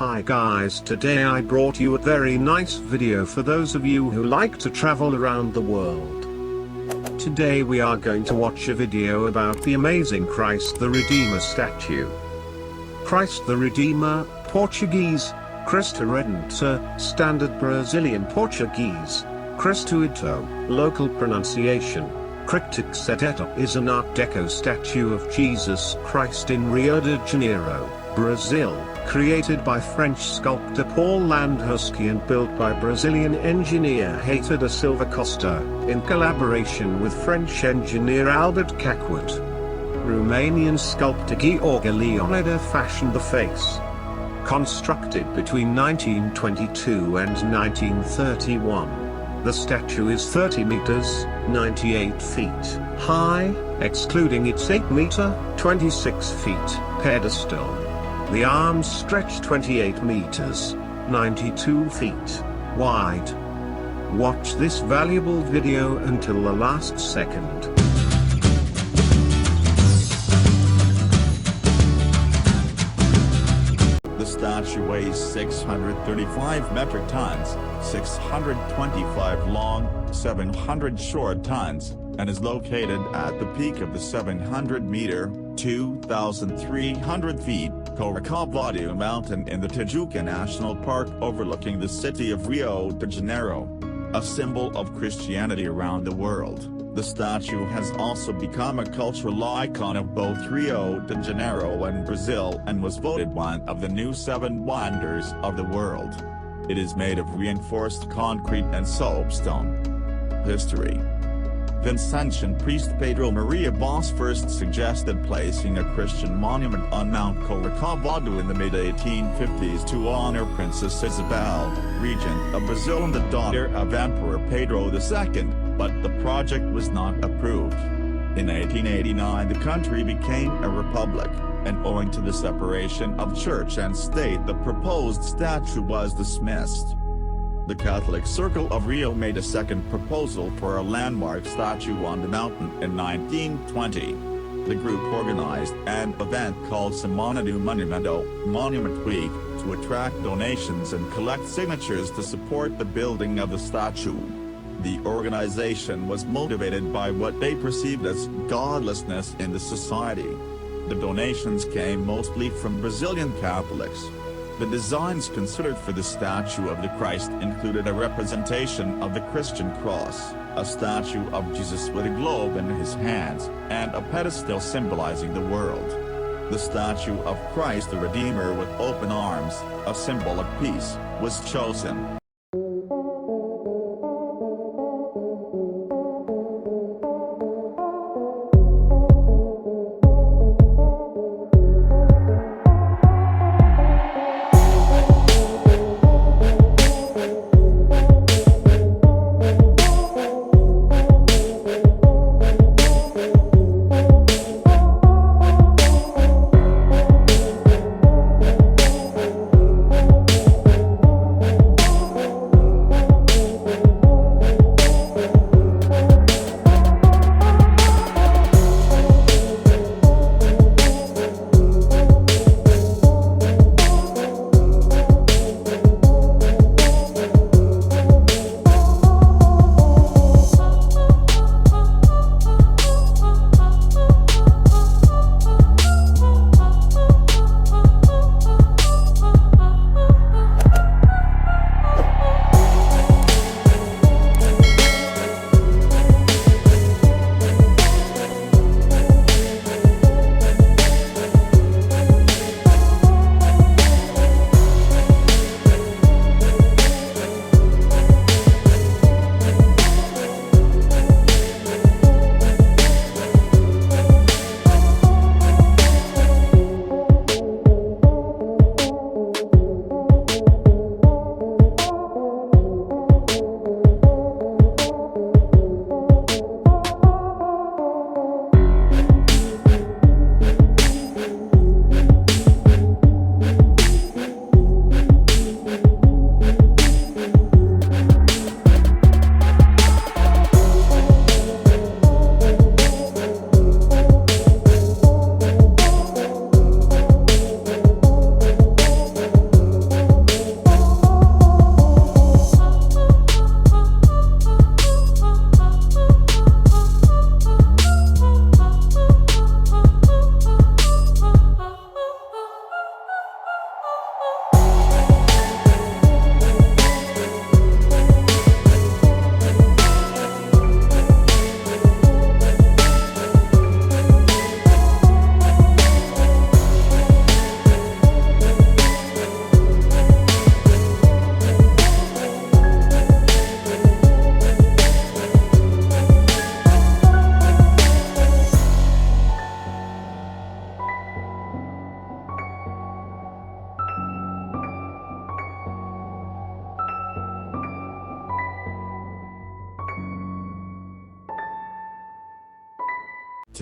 Hi guys, today I brought you a very nice video for those of you who like to travel around the world. Today we are going to watch a video about the amazing Christ the Redeemer statue. Christ the Redeemer, Portuguese, Cristo Redentor, Standard Brazilian Portuguese, Cristoito, local pronunciation, Cryptic Seteto, is an Art Deco statue of Jesus Christ in Rio de Janeiro, Brazil, created by French sculptor Paul Landhusky and built by Brazilian engineer Heitor da Silva Costa, in collaboration with French engineer Albert Caquet. Romanian sculptor Gheorghe Leonida fashioned the face. Constructed between 1922 and 1931, the statue is 30 meters, 98 feet, high, excluding its 8-meter, 26 feet, pedestal. The arms stretch 28 meters, 92 feet, wide. Watch this valuable video until the last second. The statue weighs 635 metric tons, 625 long, 700 short tons, and is located at the peak of the 700-meter, 2,300 feet, Corcovado mountain in the Tijuca National Park overlooking the city of Rio de Janeiro. A symbol of Christianity around the world, the statue has also become a cultural icon of both Rio de Janeiro and Brazil and was voted one of the new 7 wonders of the world. It is made of reinforced concrete and soapstone. History. Vincentian priest Pedro Maria Bosch first suggested placing a Christian monument on Mount Corcovado in the mid-1850s to honor Princess Isabel, regent of Brazil and the daughter of Emperor Pedro II, but the project was not approved. In 1889 the country became a republic, and owing to the separation of church and state the proposed statue was dismissed. The Catholic Circle of Rio made a second proposal for a landmark statue on the mountain in 1920. The group organized an event called Semana do Monumento, Monument Week, to attract donations and collect signatures to support the building of the statue. The organization was motivated by what they perceived as godlessness in the society. The donations came mostly from Brazilian Catholics. The designs considered for the statue of the Christ included a representation of the Christian cross, a statue of Jesus with a globe in his hands, and a pedestal symbolizing the world. The statue of Christ the Redeemer with open arms, a symbol of peace, was chosen.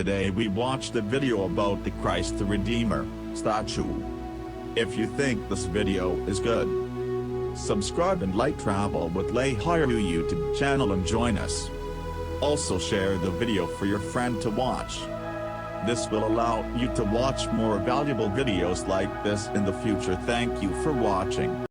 Today we watched a video about the Christ the Redeemer statue. If you think this video is good, subscribe and like Travel with Lay Higher YouTube channel and join us. Also share the video for your friend to watch. This will allow you to watch more valuable videos like this in the future. Thank you for watching.